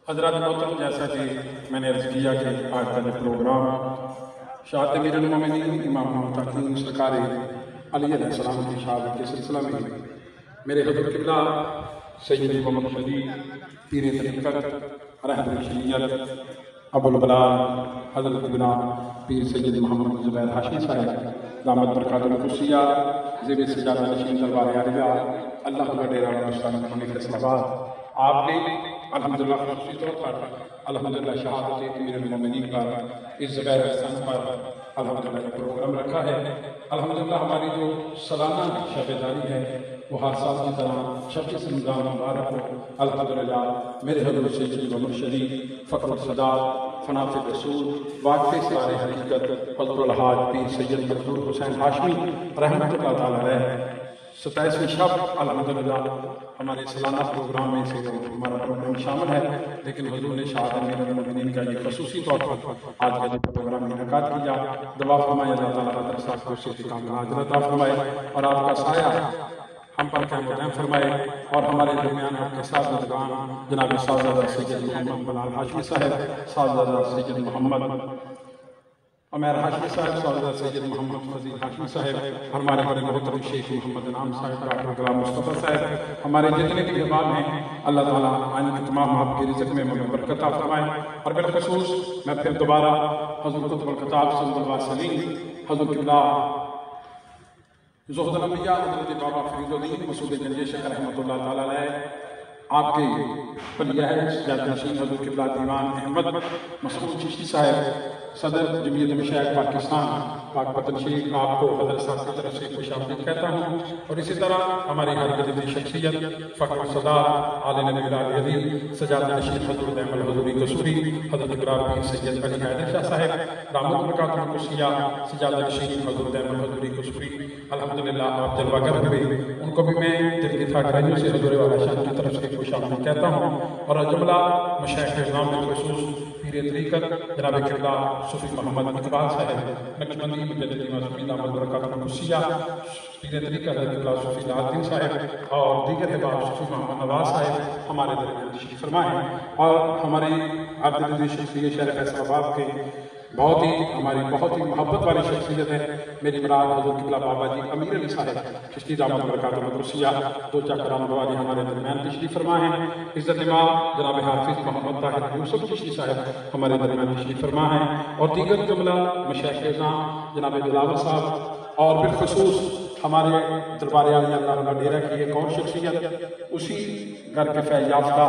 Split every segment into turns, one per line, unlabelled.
حضرت محترم، جیسا کہ میں نے عرض کیا کہ آج کا جو پروگرام شہادت امیر المومنین امام مہمان سرکار علیہ علیہ السلام کی شہادت کے سلسلہ میں میرے حضور قبلہ سید محمد پیر طریقت رحمتہ شریعت ابو البلال حضرت ابنا پیر سید محمد زبیر ہاشمی صاحب دامت برکات الخصوصیہ زیب سجادہ نشین دربار علیہ اللہ کا ڈیرہ مستان فیصل آباد آپ نے الحمدللہ خصوصی طور پر الحمدللہ شہادت امیر المومنین کا اس زبیر احسان پر الحمدللہ پروگرام رکھا ہے۔ الحمدللہ ہماری جو سالانہ شب داری ہے وہ ہر سال کی طرح 26 رمضان مبارک کو الحمدللہ میرے حضور سید محمد شریف فخر الصدات فناف رسول واقف سارے حقیقت حضرت الحاج پیر سید حضور حسین ہاشمی رحمتہ اللہ تعالی علیہ 27ویں شب الحمدللہ ہمارے سالانہ پروگرام میں سے ہمارا پروگرام شامل ہے، لیکن حضور نے شہادت امیر المومنین کا یہ خصوصی طور پر آج کا جو پروگرام انعقاد کیا، دعا فرمائے اللہ تعالیٰ حضرت صاحب کو صحت کاملہ عطا فرمائے اور آپ کا سایہ ہم پر قائم و دائم فرمائے، اور ہمارے درمیان آپ کے ساتھ مدگان جناب صاحب سید محمد بلال ہاشمی صاحب، صاحب سید محمد عمیر ہاشمی صاحب، صاحب سید محمد فضیل ہاشمی صاحب، ہمارے بڑے محترم شیخ محمد انعام صاحب، ڈاکٹر غلام مصطفیٰ صاحب، ہمارے جتنے بھی احباب ہیں اللہ تعالیٰ آئین کے تمام آپ کے رزق میں برکت عطا فرمائے، اور بالخصوص میں پھر دوبارہ حضور قطب الخطاب صلی اللہ علیہ وسلم حضور قبلہ زہد الانبیاء حضرت بابا فرید مسعود جنجیشک رحمتہ اللہ تعالیٰ علیہ آپ کے بلیہ سجادہ نشین حضور قبلہ دیوان احمد مسعود چشتی صاحب صدر جمعیت مشائخ پاکستان پاک پتن شریف آپ کو حضرت صاحب کی طرف سے خوش آمدید کہتا ہوں، اور اسی طرح ہماری ہر قدر شخصیت فخر الصدات عالم علیہ سجادہ نشین حضور دائم الحضوری قصوری حضرت اقرار سید علی حیدر شاہ صاحب رامت برکات الخصوصیہ سجادہ نشین حضور دائم الحضوری قصوری الحمدللہ آپ جلوہ گر ہوئے، ان کو بھی میں دل کی تھاکرائیوں سے حضور والا شاہ کی طرف سے خوش آمدید کہتا ہوں، اور جملہ مشائخ اعظام بالخصوص پیر طریقت جناب قبلہ صوفی محمد اقبال صاحب نقشبندی مجدد معصومی دامت برکات الخصوصیہ پیر طریقت حضرت قبلہ صوفی الدین صاحب اور دیگر احباب صوفی محمد نواز صاحب ہمارے درمیان تشریف فرما ہیں، اور ہماری عبد شخصیت شہر فیصل آباد کے بہت ہی محبت والی شخصیت ہے میری براد حضور قبلہ بابا جی امیر علی صاحب چشتی دامت برکات الخصوصیہ دو چکرام بوادی ہمارے درمیان تشریف فرما ہیں، عزت امام جناب حافظ محمد طاہر یوسف چشتی صاحب ہمارے درمیان تشریف فرما ہیں، اور دیگر جملہ مشائخ اعظام جناب دلاور صاحب، اور بالخصوص ہمارے دربار عالیہ اللہ کا ڈیرہ کی ایک اور شخصیت اسی گھر کے فیض یافتہ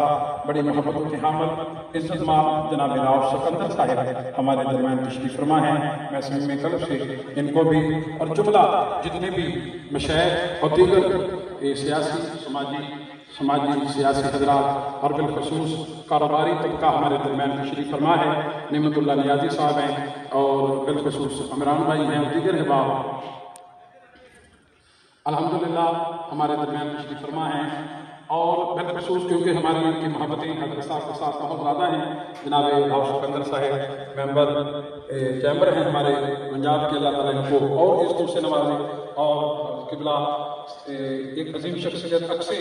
بڑی محبت و تحامل عزت مآب جناب سکندر صاحب ہمارے درمیان تشریف فرما ہیں، میں سمیم قلب سے ان کو بھی اور جملہ جتنے بھی مشائخ اور دیگر سیاسی سماجی سیاسی حضرات اور بالخصوص کاروباری طبقہ ہمارے درمیان تشریف فرما ہے، نعمت اللہ نیازی صاحب ہیں اور بالخصوص عمران بھائی ہیں اور دیگر احباب الحمدللہ ہمارے درمیان تشریف فرما ہیں، اور بالخصوص کیونکہ ہماری ان کی محبتیں حضرت صاحب کے ساتھ بہت زیادہ ہیں، جناب سکندر صاحب ممبر چیمبر ہیں ہمارے پنجاب کے، اللہ تعالیٰ ان کو اور عزتوں سے نوازے، اور قبلہ ایک عظیم شخصیت اکثر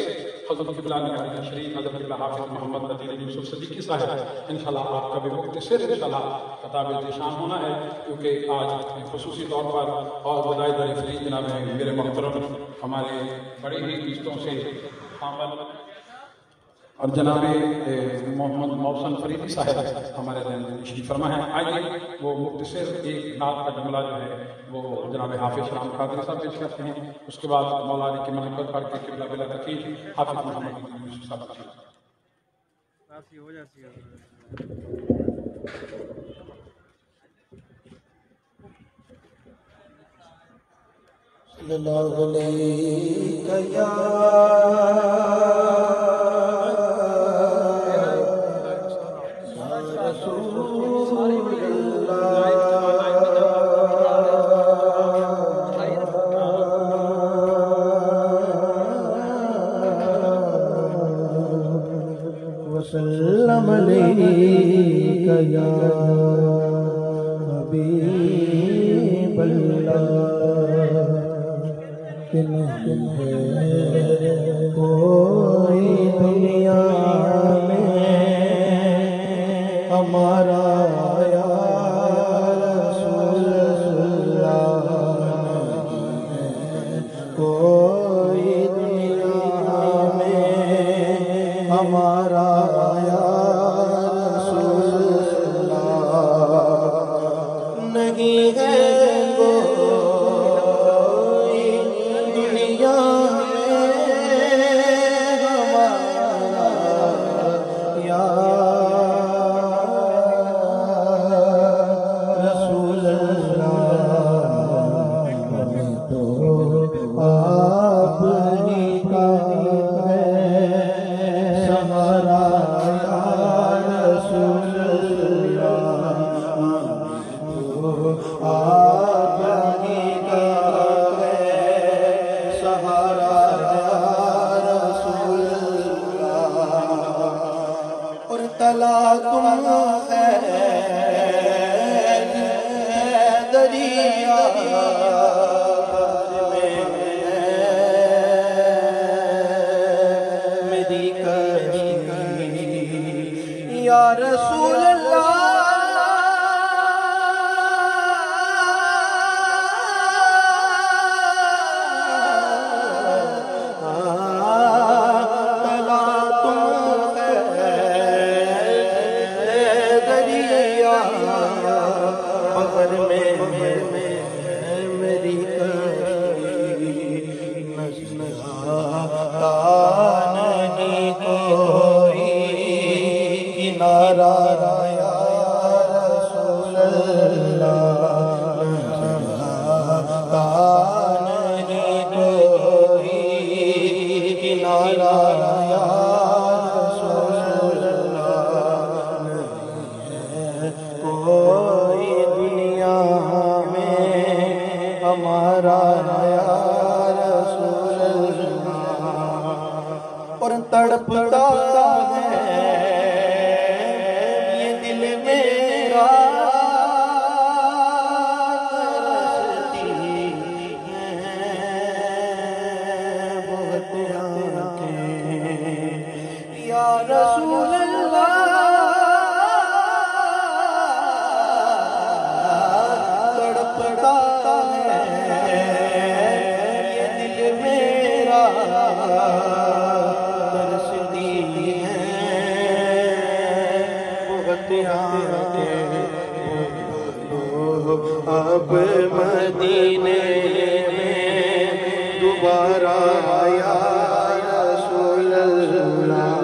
حضرت قبلہ نگاہ شریف حضرت قبلہ حافظ محمد الدین یوسف صدیقی صاحب انشاءاللہ آپ کا بھی مختصر انشاءاللہ خطاب احتشام ہونا ہے، کیونکہ آج خصوصی طور پر اور وداعی دار فرید جناب میرے محترم ہمارے بڑی ہی عزتوں سے حامل اور جناب محمد محسن فریدی صاحب ہمارے ذہن میں تشریف فرما ہے. آئیے وہ مختصر ایک نعت کا جملہ جو ہے وہ جناب حافظ شام قادری صاحب پیش کرتے ہیں. اس کے بعد مولانا کی منقبت پڑھ کے قبلہ بلا تقریر حافظ محمد یوسف صاحب کی
ہو جاتی ہے. صلی اللہ علیہ یا وسلم علیک یا حبیب اللہ کہ نہیں ہے کوئی دنیا میں ہمارا یا رسول اللہ کوئی دنیا میں ہمارا نہیں ہے کوئی دنیا میں ہمارا یا رسول اللہ ہمیں تو آپ ہی کا ہے سہارا یا رسول اللہ آپ ہی کا ہے سہارا یا رسول اللہ اور تلا تم ہے دریا میری کشتی یا رسول اللہ تڑپتا ہے یہ دل میرا ترستی ہے بہت آنکھیں یا رسول اللہ تڑپتا ہے یہ دل میرا اب مدینے میں دوبارہ یا رسول اللہ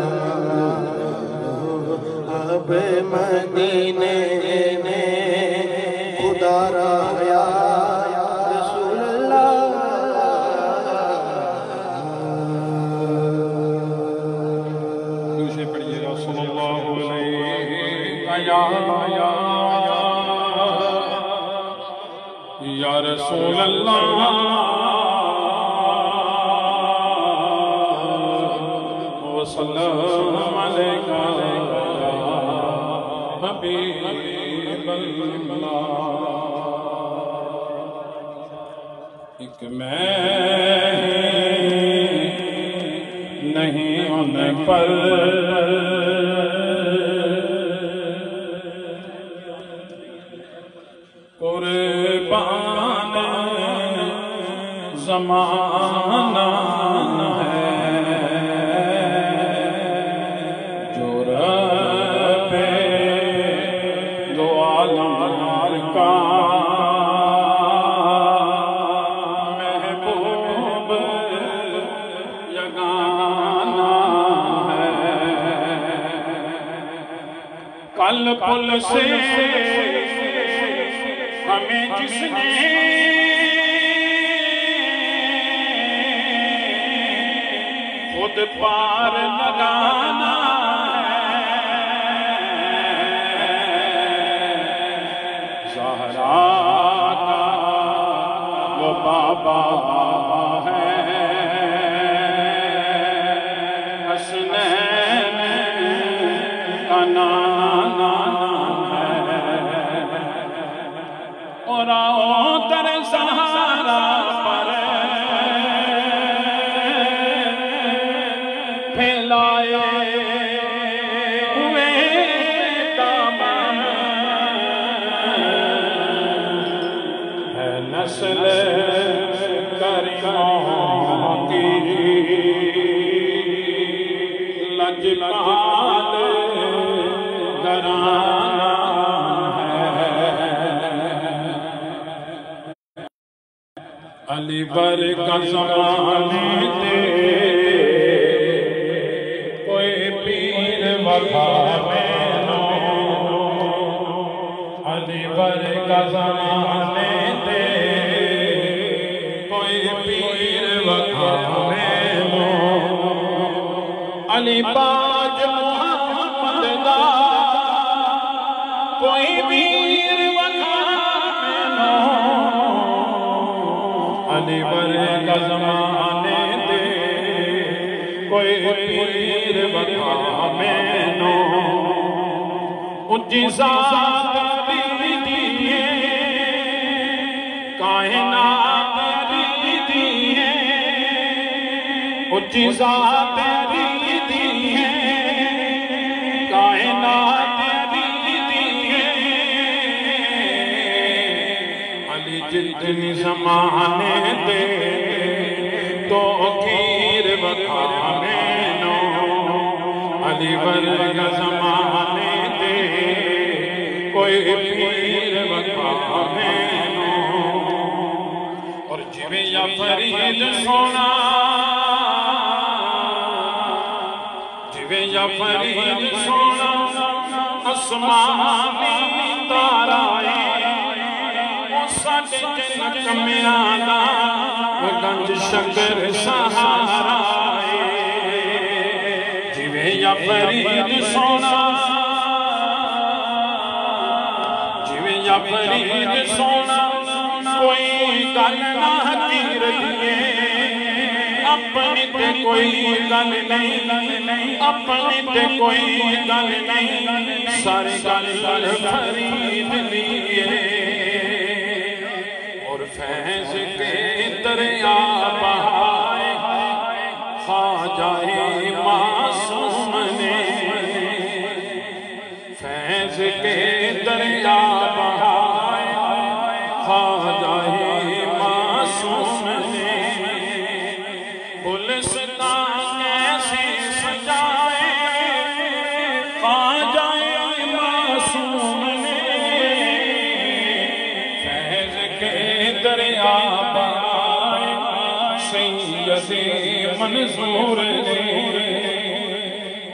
اب مدینے میں خدا را یا رسول اللہ
دوسرے پڑھیے گا صلی اللہ علیہ یا رسول اللہ وسلم علیک حبیب اللہ. ایک میں نہیں ان پر قربان زمانہ ہے کل سے ہمیں جس نے خود پار لگانا بابا ہے حسنین کا نانا ہے اور آؤ در سہارا پر پھیلائے ہوئے دامن ہے نسل لجپال گرانا علی بر کا زمانے دے کوئی پیر وفا میں نو علی بر کا زمانے دے کوئی پیر وفا میں نو علی باج محمد دا کوئی پیر وفا میں نو علی بر کا زمانے دے کوئی پیر وفا میں نو اونچی ذات دی دیئے کائنات دی دیئے اونچی ذات دی دیئے کائنات دی دیئے علی جتنی زمانے دے تو پیر وفا میں نو علی بر کا زمانے دے کوئی پیر وفا میں نو اور جویں یا فرید سونا جویں یا فرید سونا اسمانی تارائے وہ ساڑھے جنک میں آنا وہ گنج شکر سہارائے جویں یا فرید سونا جویں یا فرید سونا کوئی گل نہ حقیر دیئے اپنی تے کوئی گل نہیں اپنی تے کوئی گل نہیں سارے گل فرید دیئے اور فیض کے دریا بہائے خواجہ معصوم نے فیض کے دریا بہائے خواجہ معصوم نے گلستان کیسے سجائے خواجہ معصوم نے فیض کے دریا بہائے سید منظور نے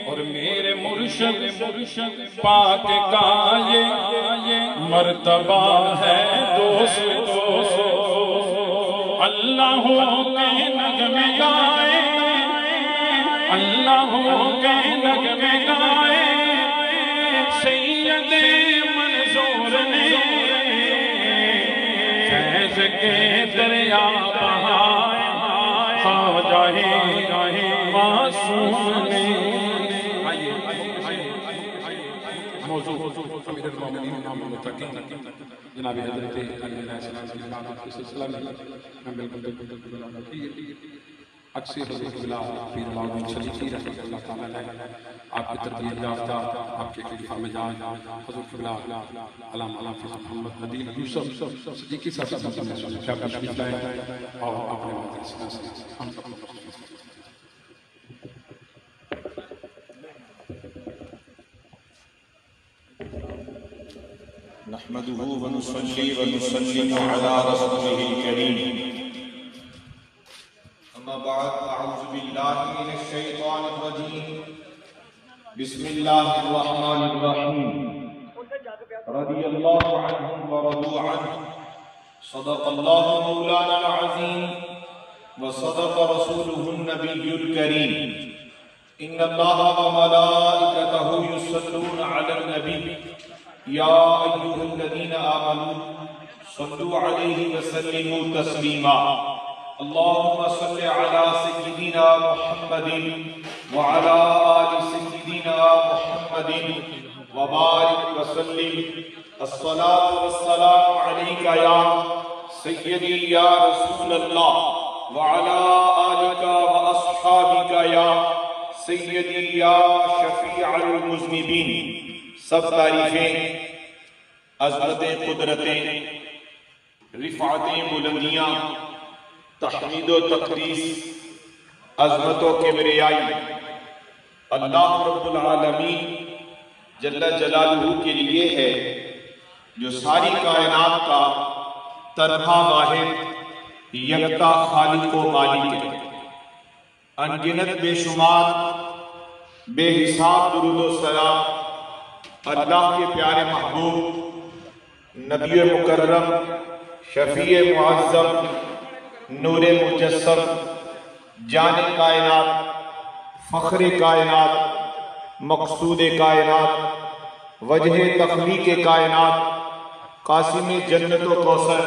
اور میرے مرشد پاک کا یہ مرتبہ ہے دوست اللہ کے نغمے گائے اللہ کے نغمے گائے سید منظور نے فیض کے دریا بہائے خواجہ معصوم نے موضوع امیر المومنین امام المتقین جناب حضرت علیہ السلام کے بسلسلہ میں بالکل اکثر حضرت پیر مولانا چشتی رحمتہ اللہ تعالیٰ علیہ آپ کی تربیت یافتہ آپ کے خلیفہ مجاز حضرت علام محمد حدین یوسف صدیقی صاحب نے سنا کیا تشریف لائے اور آپ نے مدرسہ سے ہم سب کو
نحمده ونصلي ونسلم على رسوله الكريم أما بعد أعوذ بالله من الشيطان الرجيم بسم الله الرحمن الرحيم رضی اللہ عنہم ورضوا عنہ صدق اللہ مولانا العظیم وصدق رسوله النبی الکریم ان اللہ وملائکتہ یصلون علی النبی یا ایھا الذین آمنوا صلوا علیہ وسلموا تسلیما اللہم صل علی سیدنا محمد وعلی آل سیدنا محمد وبارک وسلم الصلاة والسلام علیک یا سیدی یا رسول اللہ وعلی آلک واصحابک یا سیدی یا شفیع المذنبین۔ سب تعریفیں، عظمتیں، قدرتیں، رفعتیں، بلندیاں، تحمید و تقدیس، عظمت و کبریائی اللہ رب العالمین جل جلالہ کے لیے ہے، جو ساری کائنات کا تنہا واحد یکتا خالق و مالک ہے۔ انگنت بے شمار بے حساب درود و سلام اللہ کے پیارے محبوب نبی مکرم شفیع معظم نور مجسم جان کائنات فخر کائنات مقصود کائنات وجہ تخلیق کائنات قاسم جنت و کوثر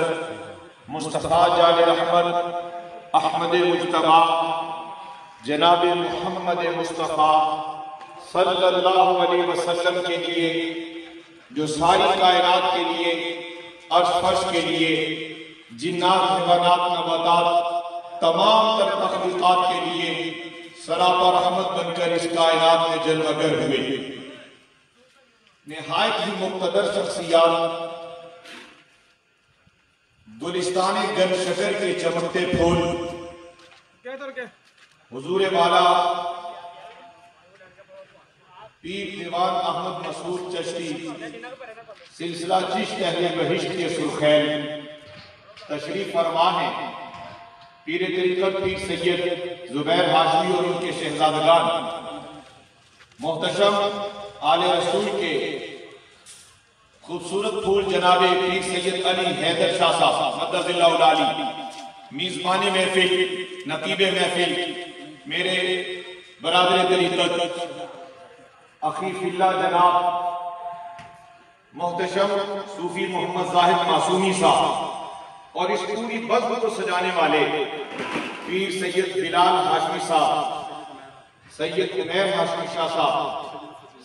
مصطفیٰ جان رحمت احمد مجتبی جناب محمد مصطفیٰ صلی اللہ علیہ وسلم کے لیے، جو ساری کائنات کے لیے، عرش فرش کے لیے، جنات حیوانات نباتات تمام تر تخلیقات کے لیے سراپا رحمت بن کر اس کائنات میں جلوہ گر ہوئے۔ نہایت ہی مقتدر شخصیات، گلستان گل شجر کے چمکتے پھول، حضور والا پیر دیوان احمد مسعود چشتی سلسلہ چشت اہل بہشت کے سرخیل تشریف فرما ہیں۔ پیر طریقت پیر سید زبیر ہاشمی اور ان کے شہزادگان، محتشم آل رسول کے خوبصورت پھول جناب پیر سید علی حیدر شاہ صاحب مدد اللہ العالی، میزبان محفل، نقیب محفل، میرے برادر طریقت اخی فی اللہ جناب محتشم صوفی محمد صاحب معصومی صاحب، اور اس پوری بزم کو سجانے والے پیر سید بلال ہاشمی صاحب، سید عمیر ہاشمی شاہ صاحب،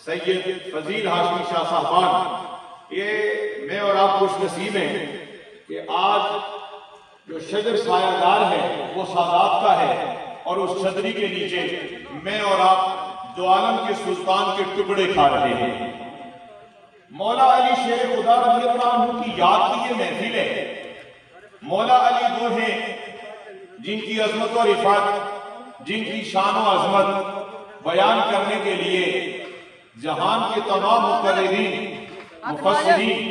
سید فضیل ہاشمی شاہ صاحبان، یہ میں اور آپ خوش نصیب ہیں کہ آج جو شجر سایہ دار ہے وہ سادات کا ہے، اور اس چھتری کے نیچے میں اور آپ دو عالم کے سلطان کے ٹکڑے کھا رہے ہیں۔ مولا علی شیر خدا رضی اللہ عنہ کی یاد کی یہ محفل ہے۔ مولا علی وہ ہیں جن کی عظمت و رفعت، جن کی شان و عظمت بیان کرنے کے لیے جہان کے تمام مقررین، مفسرین،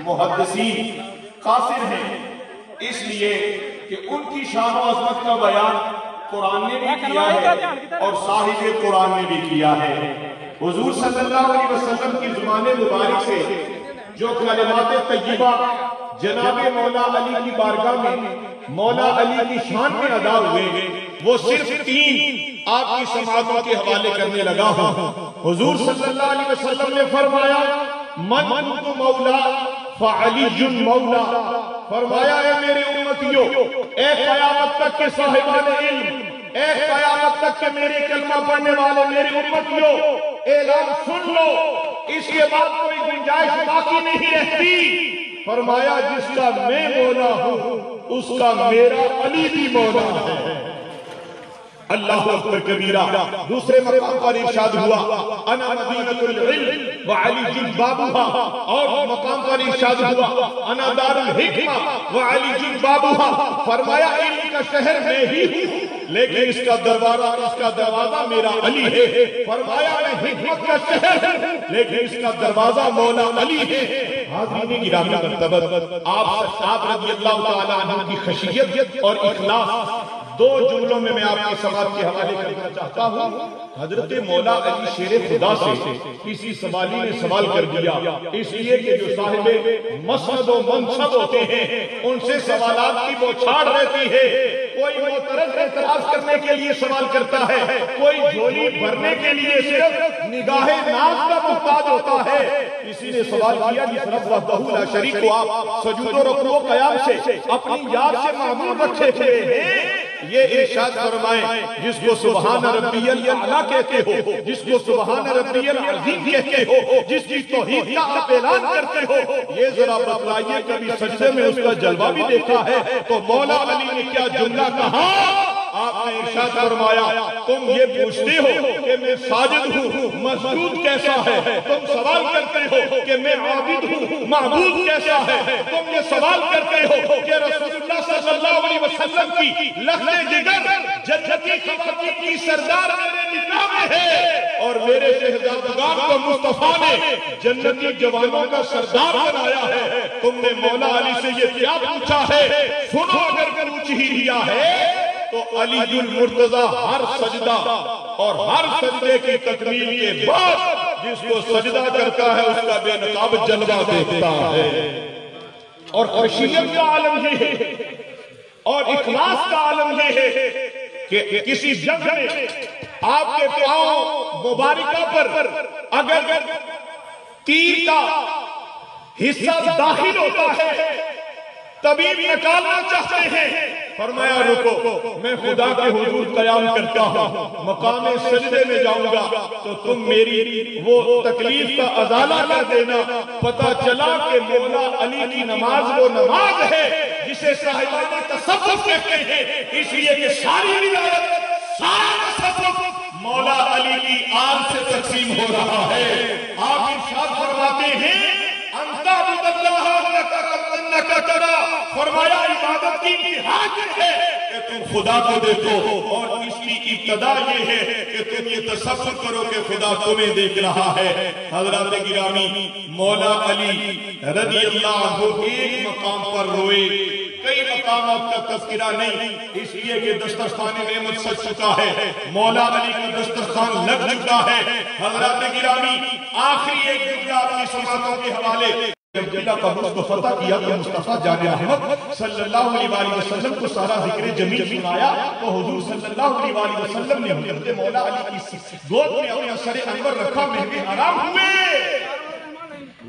محدثین قاصر ہیں، اس لیے کہ ان کی شان و عظمت کا بیان قرآن نے بھی کیا ہے اور صاحب قرآن نے بھی کیا ہے۔ حضور صلی اللہ علیہ وسلم کی زبان مبارک سے جو کلمات طیبہ جناب مولا علی کی بارگاہ میں مولا علی کی شان میں ادا ہوئے، وہ صرف تین آپ کی سماعتوں کے حوالے کرنے لگا ہوں۔ حضور صلی اللہ علیہ وسلم نے فرمایا من کنت مولا فعلی مولا، فرمایا اے میرے امتیوں، اے قیامت تک کے صاحبان علم، اے قیامت تک کے میرے کلمہ پڑھنے والے میرے امتیوں، اعلان سن لو، اس کے بعد کوئی گنجائش باقی نہیں رہتی۔ فرمایا جس کا میں مولا ہوں اس کا میرا علی بھی مولا ہے۔ اللہ اکبر کبیرہ۔ دوسرے مقام پر ارشاد ہوا انا مدینۃ العلم وعلی بابها، اور مقام پر ارشاد ہوا انا دار الحکمہ وعلی بابها۔ فرمایا علم کا شہر میں ہی ہوں لیکن اس کا دروازہ میرا علی ہے۔ فرمایا میں حکمت کا شہر ہوں لیکن اس کا دروازہ مولا علی ہے۔ حاضرین گرامی مرتبت، آپ رضی اللہ تعالیٰ عنہ کی خشیت اور اخلاص دو جملوں میں آپ کے سماعت کے حوالے کرنا چاہتا ہوں۔ حضرت مولا علی شیر خدا سے کسی سوالی نے سوال کر دیا، اس لیے کہ جو صاحب مسند و منصب ہوتے ہیں ان سے سوالات کی بوچھاڑ رہتی ہے۔ کوئی معترض اعتراض کرنے کے لیے سوال کرتا ہے، کوئی جھولی بھرنے کے لیے صرف نگاہ ناز کا محتاج ہوتا ہے۔ کسی نے سوال کیا جس رب وحدہ لا شریک کو آپ سجود و رکوع و قیام سے اپنی یاد سے معمول رکھے ہوئے ہیں، یہ ارشاد فرمائیں جس کو سبحان ربی الاعلیٰ کہتے ہو، جس کو سبحان ربی العظیم کہتے ہو، جس کی توحید کا آپ اعلان کرتے ہو، یہ ذرا بتلائیے کبھی سجدے میں اس کا جلوہ بھی دیکھا ہے؟ تو مولا علی نے کیا جملہ کہا؟ آپ نے ارشاد فرمایا تم یہ پوچھتے ہو کہ میں ساجد ہوں، مسجود کیسا ہے؟ تم سوال کرتے ہو کہ میں عابد ہوں، معبود کیسا ہے؟ تم یہ سوال کرتے ہو کہ رسول اللہ صلی اللہ علیہ وسلم کی لخت جگر جنتی خواتین کی سردار میرے نکاح میں ہے اور میرے شہزادگان کو مصطفیٰ نے جنتی جوانوں کا سردار بنایا ہے۔ تم نے مولا علی سے یہ کیا پوچھا ہے؟ سنو، اگر پوچھ ہی لیا ہے تو علی المرتضی ہر سجدہ اور ہر سجدے کی تکمیل کے بعد جس کو سجدہ کرتا ہے اس کا بے نقاب جلوہ دیکھتا ہے۔ اور خشیت کا عالم یہ ہے اور اخلاص کا عالم یہ ہے کہ کسی جنگ میں آپ کے پاؤں مبارکہ پر اگر تیر کا حصہ داخل ہوتا ہے طبیب نکالنا چاہتے ہیں، فرمایا رکو، میں خدا کے حضور قیام کرتا ہوں، مقام سجدے میں جاؤں گا تو تم میری وہ تکلیف کا ازالہ کر دینا۔ پتہ چلا کہ مولا علی کی نماز وہ نماز ہے جسے صاحبان تصوف کہتے ہیں، اس لیے کہ ساری روایت سارا تصوف مولا علی کی آن سے تقسیم ہو رہا ہے۔ آپ ارشاد فرماتے ہیں انت عبد اللہ انکا ترا، فرمایا عبادت کی انتہا یہ ہے کہ تم خدا کو دیکھو، اور اس کی ابتدا یہ ہے کہ تم یہ تصور کرو کہ خدا تمہیں دیکھ رہا ہے۔ حضرات گرامی، مولا علی رضی اللہ عنہ ایک مقام پر روئے، کئی مقامات کا تذکرہ نہیں، اس لیے کہ دسترخوان نعمت سج چکا ہے، مولا علی کا دسترخوان لگ چکا ہے۔ حضرات گرامی، آخری ایک جملہ اپنی سماعتوں کے حوالے، جب جلہ قبول کو فتح کیا تو مصطفیٰ جان احمد صلی اللہ علیہ وسلم کو سارا ذکر جمیل سنایا تو حضور صلی اللہ علیہ وسلم نے حضرت مولا علی کی گود میں اپنا سر انور رکھا، مہوے آرام ہوئے،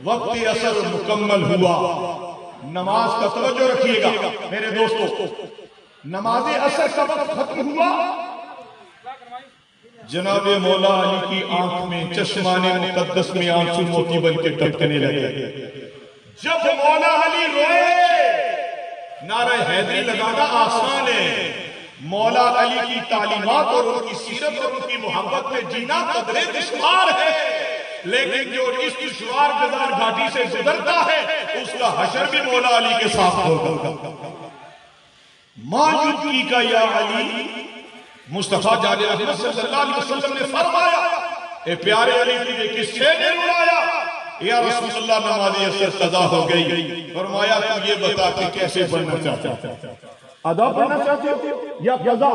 وقت عصر مکمل ہوا۔ نماز کا توجہ رکھیے گا میرے دوستو، نماز عصر کا وقت ختم ہوا، جناب مولا علی کی آنکھ میں چشمان مقدس میں آنسو موتی بن کے ٹپکنے لگے۔ جب مولا علی روئے، نعرہ حیدری لگانا آسان ہے، مولا علی کی تعلیمات اور ان کی سیرت اور ان کی محبت میں جینا قدرے دشوار ہے، لیکن جو اس دشوار گزار گھاٹی سے گزرتا ہے اس کا حشر بھی مولا علی کے ساتھ ہوگا۔ ماں جدی کا یا علی، مصطفیٰ جان احمد صلی اللہ علیہ وسلم نے فرمایا، اے پیارے علی تجھے کس سے نے رلایا؟ یا رسول اللہ نماز عصر قضا ہو گئی۔ فرمایا تو یہ بتا کہ کیسے پڑھنا چاہتے ہو، ادا پڑھنا چاہتے ہو یا قضا؟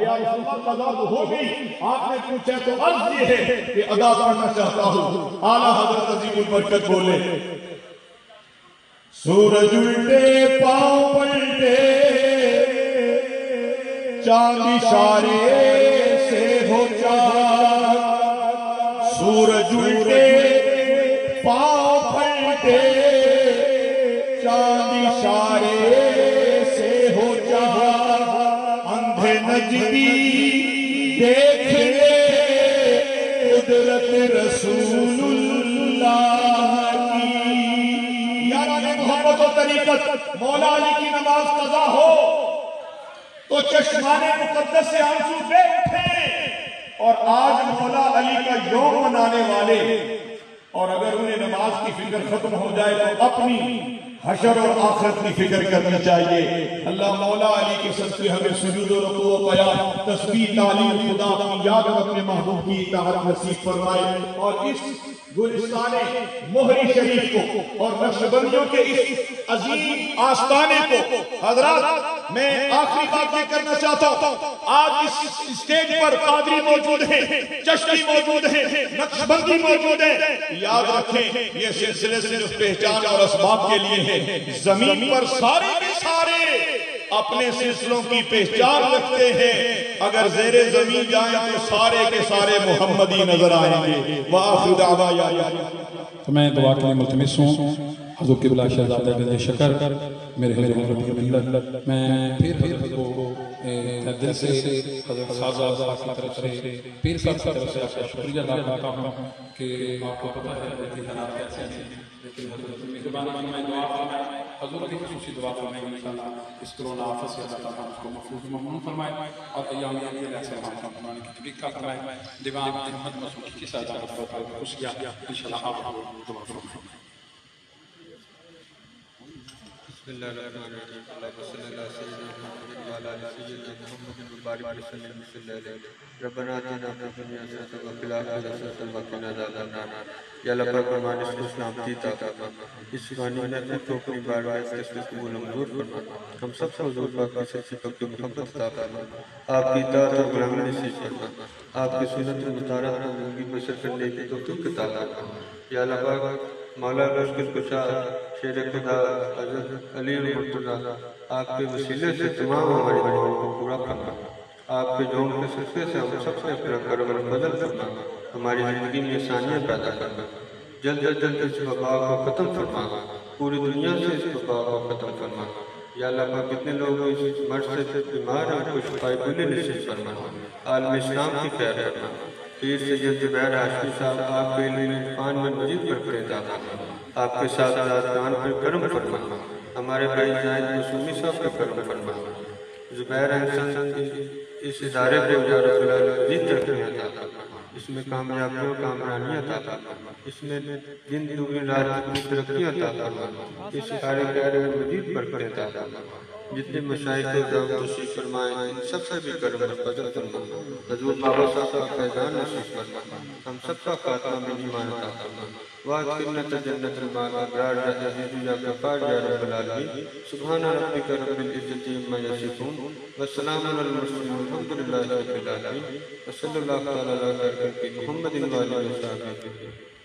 یا رسول اللہ قضا تو ہو گئی، آپ نے پوچھا تو عرض یہ ہے کہ ادا پڑھنا چاہتا ہوں۔ اعلیٰ حضرت عظیم البرکت بولے، سورج الٹے پاؤں پلٹے چاند اشارے سے ہو چاند، سورج الٹے پاؤں پلٹے چاند اشارے سے ہو چاند، اندھے نجدی دیکھے قدرت رسول اللہ کی۔ یاران محبت و طریقت، مولا علی کی نماز قضا ہو تو چشمان مقدس سے آنسو بے اٹھے، اور آج مولا علی کا یوم منانے والے، اور اگر انہیں نماز کی فکر ختم ہو جائے تو اپنی حشر اور آخرت کی فکر کرنی چاہیے۔ اللہ مولا علی کے صدقے ہمیں سجود و رکوع و قیام، تسبیح، تعلیم، خدا کی یاد اور اپنے محبوب کی اطاعت نصیب فرمائے، اور اس گلستان مہری شریف کو اور نقشبندیوں کے اس عظیم آستانے کو حضرات میں آخری بات یہ کرنا چاہتا ہوں. آج اس اسٹیج پر قادری موجود ہیں، چشتی موجود ہیں، نقشبندی موجود ہیں. یاد رکھیں یہ سلسلے صرف پہچان اور اسباب کے لیے ہیں. زمین پر سارے کے سارے اپنے سلسلوں کی پہچان رکھتے ہیں. اگر زیر زمین جائیں تو سارے کے سارے محمدی نظر آئیں گے. وآخر دعوانا.
تو میں دعا کے لیے ملتمس ہوں حضور قبلہ شہزادہ گنج شکر میرے حضور ملت. میں پھر حضرت کو دل سے حضرت صاحب کی طرف سے پیر صاحب کی طرف سے آپ کا شکریہ ادا کرتا ہوں کہ آپ کو پتہ ہے کہ حالات کیسے ہیں، لیکن حضرت مہربانی میں دعا فرمائے حضور کی خصوصی دعا فرمائے انشاءاللہ اس کرونا آفت سے اللہ تعالیٰ اس کو محفوظ ممنون فرمائے اور ایام علیہ سے فرمانے کی توفیق عطا فرمائے. دیوان احمد مسعود کی سجادہ پر خصوصی انشاءاللہ آپ کو دعا فرمائے.
بسم اللہ الرحمن الرحیم. اللہم صلی اللہ سیدنا محمد وعلی آلہ سیدنا محمد وبارک وسلم صلی اللہ علیہ. ربنا آتنا فی الدنیا حسنۃ وفی الآخرۃ حسنۃ وقنا عذاب النار. یا اللہ پاک ہمارے اس کو سلامتی عطا فرما. اس فانی محفل کو اپنی بارگاہ سے قبول و منظور فرما. ہم سب کو حضور پاک کی سچی پاک محبت عطا فرما. آپ کی اطاعت اور غلامی نصیب فرما. آپ کی سنت مطالعہ کو زندگی بسر کرنے کی توفیق عطا فرما. یا اللہ پاک مولا مشکل کشا شیر خدا حضرت علیہ المرتضی آپ کے وسیلے سے تمام ہماری دعاؤں کو پورا فرما. آپ کے جون کے صدقے سے ہم سب سے اپنا کرم و فضل فرما. ہماری زندگی میں آسانیاں پیدا کرنا. جلد از جلد اس وبا کو ختم فرما. پوری دنیا سے اس وبا کو ختم فرما. یا اللہ پاک کتنے لوگ اس مرض سے بیمار ہیں، کو شفائے کلی نصیب فرما. عالم اسلام کی خیر فرما. پیر سید زبیر ہاشمی صاحب آپ کے علم عرفان میں مزید برکت عطا فرما. آپ کے ساتھ آزادان پر کرم فرما. ہمارے بھائی زاہد مسعود صاحب کا کرم فرما. زبیر احسن اس ادارے کو یا رب العالمین ترقی عطا فرما. اس میں کامیابیوں کامرانی عطا فرما. اس میں دن دوگنی رات کی ترقی عطا فرما. اس سارے دائرے میں مزید برکت عطا فرما. جتنے مشائخ اعظام تشریف فرمائے ان سب سے بھی کرم و فضل فرما. حضور بابا صاحب کا فیضان نصیب فرما. ہم سب کا خاتمہ میں ایمان عطا فرما. وَأَدْخِلْنَا جَنَّةَ الْأَبْرَارِ يَا عَزِيزُ يَا غَفَّارُ يَا رَبَّ الْعَالَمِينَ. سُبْحَانَ رَبِّكَ رَبِّ الْعِزَّةِ عَمَّا يَصِفُونَ وَسَلَامٌ عَلَى الْمُرْسَلِينَ وَالْحَمْدُ لِلَّهِ رَبِّ الْعَالَمِينَ. وَصَلَّى اللَّهُ تَعَالَى عَلَى سَيِّدِنَا مُحَمَّدٍ وَآلِهِ وَصَحْبِهِ.